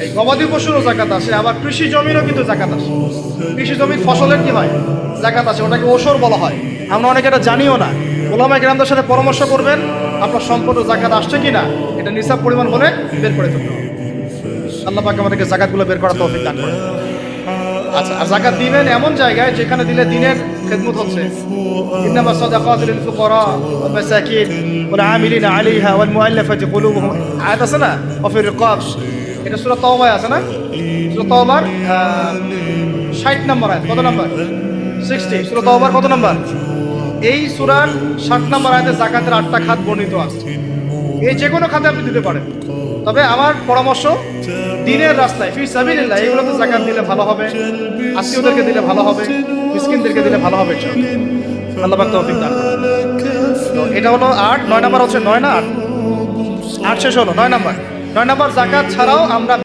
এই গবাদি পশুরও জাকাত আসে, আবার কৃষি জমিরও কিন্তু জাকাত আসে। কৃষি জমির ফসলের কি হয়? জাকাত আসে, ওটাকে ওসর বলা হয়। আমরা অনেকে এটা জানিও না। ওলামায়ে কেরামদের সাথে পরামর্শ করবেন, আপনার সম্পদ জাকাত আসছে কিনা এটা নিসাব পরিমাণ হলে বের করে ফেলতে হবে। আল্লাহ পাক আমাদেরকে জাকাতগুলো বের করার তৌফিক দান করেন। আচ্ছা, আর জাকাত দিবেন এমন জায়গায় যেখানে দিলে দিনের খেদমত হচ্ছে। ইন্নামা সাদাকাতু লিল ফুকারা ওয়াল মাসাকিন ওয়াল আমিলিনা আলাইহা ওয়াল মুআল্লাফাতি কুলুবুহুম, আয়াত আছে না? ওয়া ফির রিকাব, এটা সূরা তাওবায় আছে না? সূরা তাওবার 60 নম্বর আয়াত। কত নম্বর? 60। সূরা তাওবার কত নম্বর? এই সূরার 60 নম্বর আয়াতে জাকাতের 8টা খাত বর্ণিত আছে। এই যে কোনো খাতে আপনি দিতে পারেন, তবে আমার পরামর্শ দ্বীনের রাস্তায় ফি সাবিলিল্লাহ এগুলোতে জাকাত দিলে ভালো হবে, আত্মীয়দেরকে দিলে ভালো হবে, মিসকিনদেরকে দিলে ভালো হবে। আল্লাহ পাক তৌফিক দান করুন। তো এটা হলো 8। 9 নাম্বার হচ্ছে 9 না 8 শেষ হলো 9 নাম্বার। 9 নাম্বার জাকাত ছাড়াও আমরা